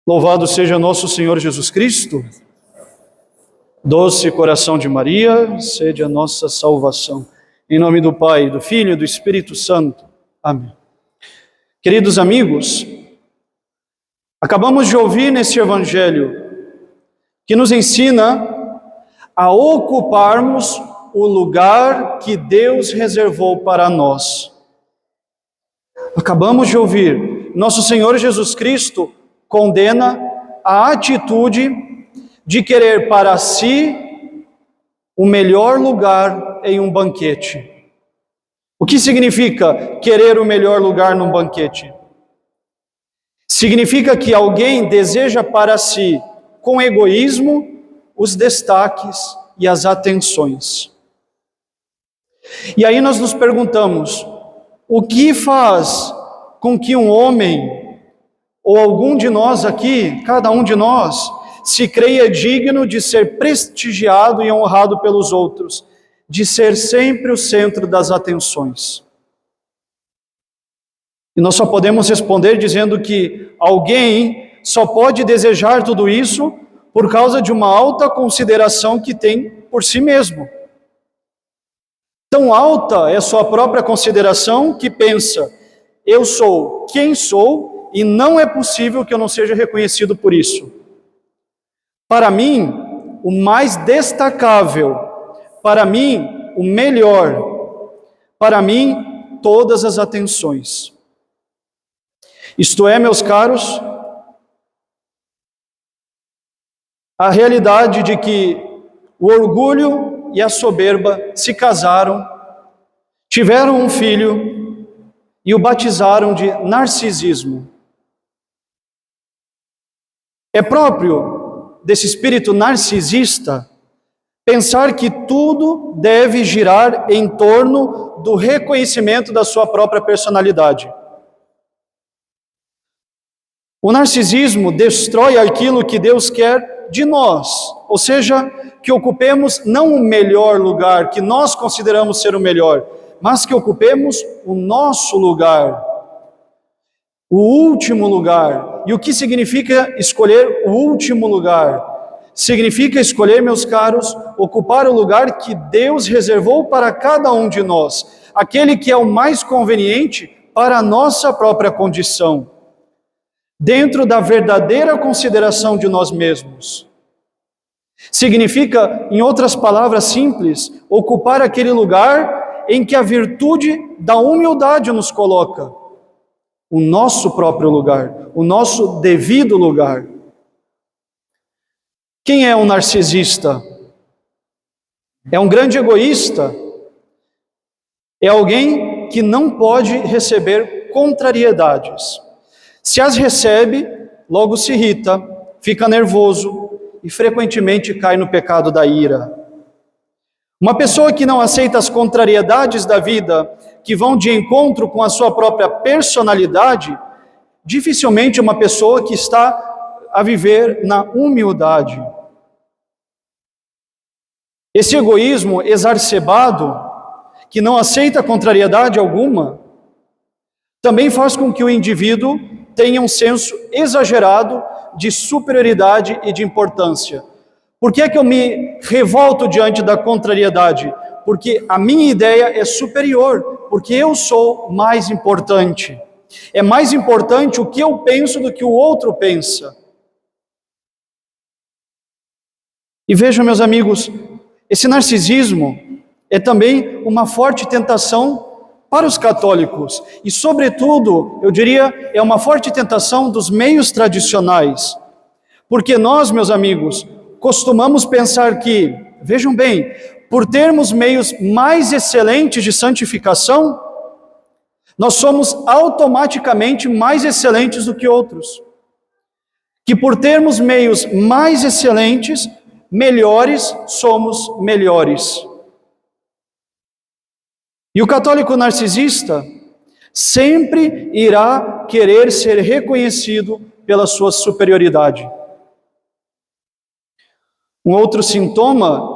Louvado seja nosso Senhor Jesus Cristo. Doce coração de Maria, sede a nossa salvação. Em nome do Pai, do Filho e do Espírito Santo. Amém. Queridos amigos, acabamos de ouvir nesse Evangelho que nos ensina a ocuparmos o lugar que Deus reservou para nós. Acabamos de ouvir, nosso Senhor Jesus Cristo condena a atitude de querer para si o melhor lugar em um banquete. O que significa querer o melhor lugar num banquete? Significa que alguém deseja para si, com egoísmo, os destaques e as atenções. E aí nós nos perguntamos, o que faz com que um homem, ou algum de nós aqui, cada um de nós, se creia digno de ser prestigiado e honrado pelos outros, de ser sempre o centro das atenções? E nós só podemos responder dizendo que alguém só pode desejar tudo isso por causa de uma alta consideração que tem por si mesmo. Tão alta é sua própria consideração que pensa, eu sou quem sou e não é possível que eu não seja reconhecido por isso. Para mim, o mais destacável, para mim, o melhor, para mim, todas as atenções. Isto é, meus caros, a realidade de que o orgulho e a soberba se casaram, tiveram um filho e o batizaram de narcisismo. É próprio desse espírito narcisista pensar que tudo deve girar em torno do reconhecimento da sua própria personalidade. O narcisismo destrói aquilo que Deus quer de nós, ou seja, que ocupemos não o melhor lugar, que nós consideramos ser o melhor, mas que ocupemos o nosso lugar, o último lugar. E o que significa escolher o último lugar? Significa escolher, meus caros, ocupar o lugar que Deus reservou para cada um de nós, aquele que é o mais conveniente para a nossa própria condição, dentro da verdadeira consideração de nós mesmos. Significa, em outras palavras simples, ocupar aquele lugar em que a virtude da humildade nos coloca, o nosso próprio lugar, o nosso devido lugar. Quem é um narcisista? É um grande egoísta. É alguém que não pode receber contrariedades. Se as recebe, logo se irrita, fica nervoso e frequentemente cai no pecado da ira. Uma pessoa que não aceita as contrariedades da vida, que vão de encontro com a sua própria personalidade, dificilmente é uma pessoa que está a viver na humildade. Esse egoísmo exacerbado, que não aceita contrariedade alguma, também faz com que o indivíduo tenha um senso exagerado de superioridade e de importância. Por que é que eu me revolto diante da contrariedade? Porque a minha ideia é superior, porque eu sou mais importante. É mais importante o que eu penso do que o outro pensa. E vejam, meus amigos, esse narcisismo é também uma forte tentação para os católicos. E, sobretudo, eu diria, é uma forte tentação dos meios tradicionais. Porque nós, meus amigos, costumamos pensar que, vejam bem, por termos meios mais excelentes de santificação, nós somos automaticamente mais excelentes do que outros. Que por termos meios mais excelentes, melhores somos melhores. E o católico narcisista sempre irá querer ser reconhecido pela sua superioridade. Um outro sintoma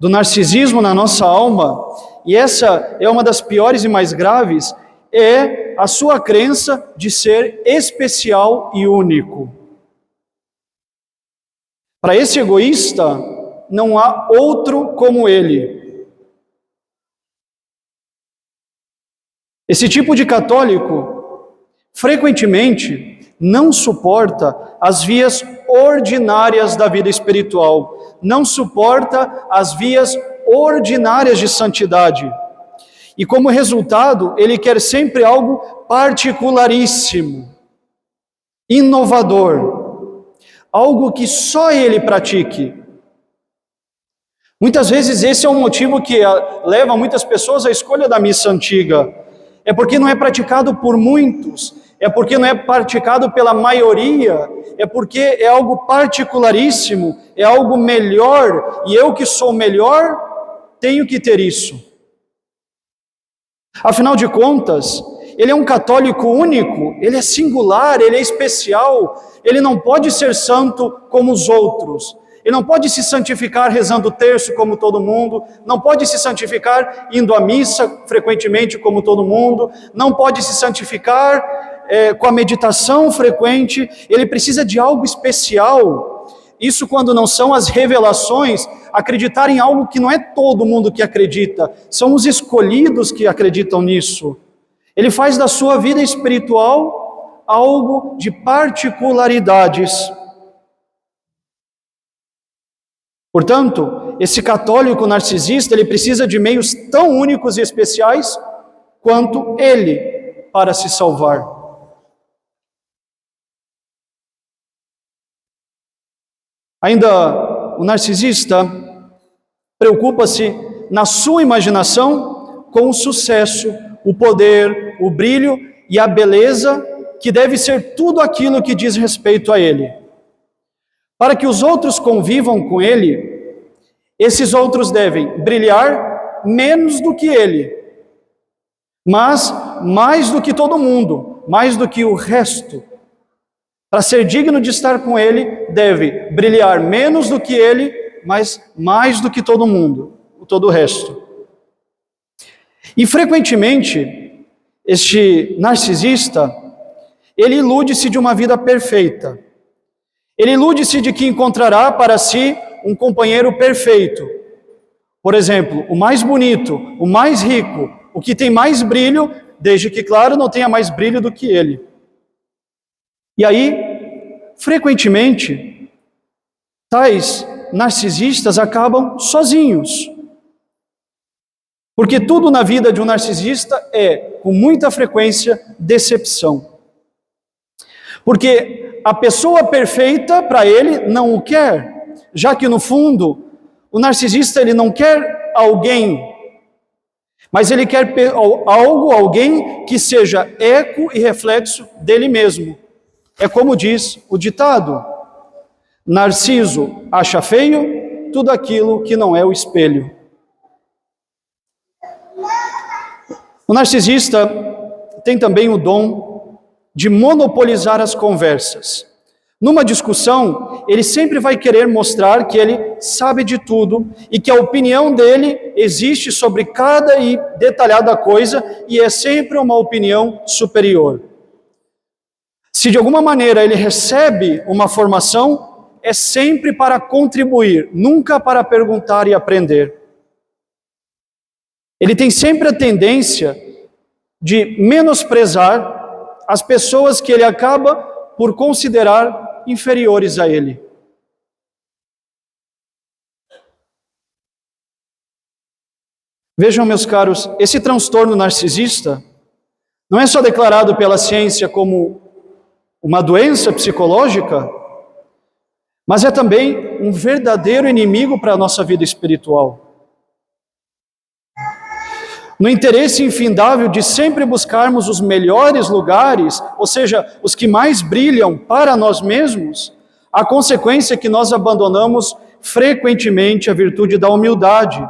do narcisismo na nossa alma, e essa é uma das piores e mais graves, é a sua crença de ser especial e único. Para esse egoísta, não há outro como ele. Esse tipo de católico, frequentemente, não suporta as vias ordinárias da vida espiritual, não suporta as vias ordinárias de santidade. E como resultado, ele quer sempre algo particularíssimo, inovador, algo que só ele pratique. Muitas vezes esse é um motivo que leva muitas pessoas à escolha da missa antiga. É porque não é praticado por muitos, é porque não é praticado pela maioria, é porque é algo particularíssimo, é algo melhor, e eu que sou melhor, tenho que ter isso. Afinal de contas, ele é um católico único, ele é singular, ele é especial, ele não pode ser santo como os outros, ele não pode se santificar rezando o terço como todo mundo, não pode se santificar indo à missa frequentemente como todo mundo, não pode se santificar com a meditação frequente, ele precisa de algo especial. Isso quando não são as revelações, acreditar em algo que não é todo mundo que acredita, são os escolhidos que acreditam nisso. Ele faz da sua vida espiritual algo de particularidades. Portanto, esse católico narcisista, ele precisa de meios tão únicos e especiais quanto ele para se salvar. Ainda o narcisista preocupa-se na sua imaginação com o sucesso, o poder, o brilho e a beleza que deve ser tudo aquilo que diz respeito a ele. Para que os outros convivam com ele, esses outros devem brilhar menos do que ele, mas mais do que todo mundo, mais do que o resto. Para ser digno de estar com ele, deve brilhar menos do que ele, mas mais do que todo mundo, todo o resto. E frequentemente, este narcisista, ele ilude-se de uma vida perfeita. Ele ilude-se de que encontrará para si um companheiro perfeito. Por exemplo, o mais bonito, o mais rico, o que tem mais brilho, desde que, claro, não tenha mais brilho do que ele. E aí, frequentemente, tais narcisistas acabam sozinhos. Porque tudo na vida de um narcisista é, com muita frequência, decepção. Porque a pessoa perfeita, para ele, não o quer. Já que, no fundo, o narcisista ele não quer alguém, mas ele quer alguém que seja eco e reflexo dele mesmo. É como diz o ditado: Narciso acha feio tudo aquilo que não é o espelho. O narcisista tem também o dom de monopolizar as conversas. Numa discussão, ele sempre vai querer mostrar que ele sabe de tudo e que a opinião dele existe sobre cada e detalhada coisa e é sempre uma opinião superior. Se de alguma maneira ele recebe uma formação, é sempre para contribuir, nunca para perguntar e aprender. Ele tem sempre a tendência de menosprezar as pessoas que ele acaba por considerar inferiores a ele. Vejam, meus caros, esse transtorno narcisista não é só declarado pela ciência como uma doença psicológica, mas é também um verdadeiro inimigo para a nossa vida espiritual. No interesse infindável de sempre buscarmos os melhores lugares, ou seja, os que mais brilham para nós mesmos, a consequência é que nós abandonamos frequentemente a virtude da humildade.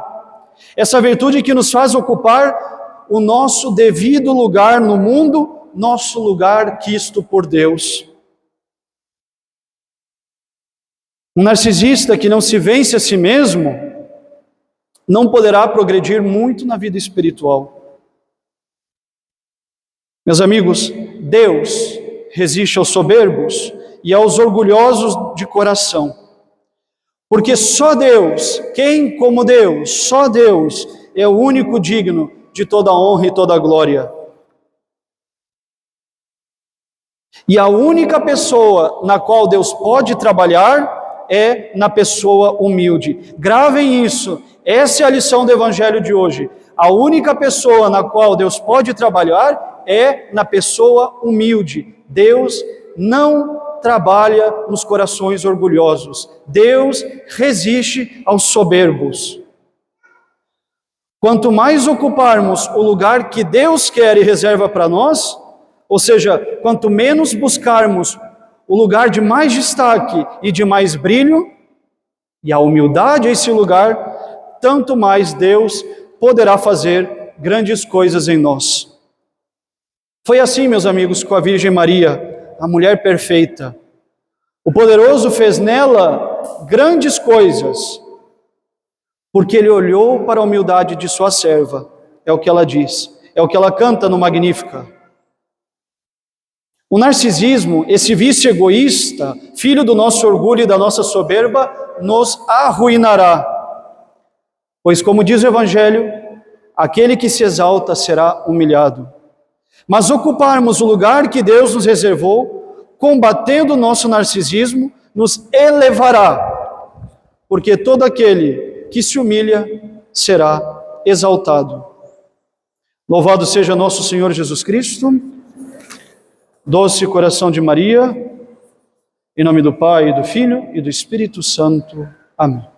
Essa virtude que nos faz ocupar o nosso devido lugar no mundo, nosso lugar quisto por Deus. Um narcisista que não se vence a si mesmo não poderá progredir muito na vida espiritual. Meus amigos, Deus resiste aos soberbos e aos orgulhosos de coração, Porque só Deus, quem como Deus, só Deus é o único digno de toda honra e toda glória. E a única pessoa na qual Deus pode trabalhar é na pessoa humilde. Gravem isso, essa é a lição do Evangelho de hoje. A única pessoa na qual Deus pode trabalhar é na pessoa humilde. Deus não trabalha nos corações orgulhosos. Deus resiste aos soberbos. Quanto mais ocuparmos o lugar que Deus quer e reserva para nós, ou seja, quanto menos buscarmos o lugar de mais destaque e de mais brilho, e a humildade é esse lugar, tanto mais Deus poderá fazer grandes coisas em nós. Foi assim, meus amigos, com a Virgem Maria, a mulher perfeita. O poderoso fez nela grandes coisas, porque ele olhou para a humildade de sua serva. É o que ela diz, é o que ela canta no Magnífica. O narcisismo, esse vício egoísta, filho do nosso orgulho e da nossa soberba, nos arruinará. Pois, como diz o Evangelho, aquele que se exalta será humilhado. Mas ocuparmos o lugar que Deus nos reservou, combatendo o nosso narcisismo, nos elevará, porque todo aquele que se humilha será exaltado. Louvado seja nosso Senhor Jesus Cristo, doce coração de Maria, em nome do Pai, do Filho e do Espírito Santo. Amém.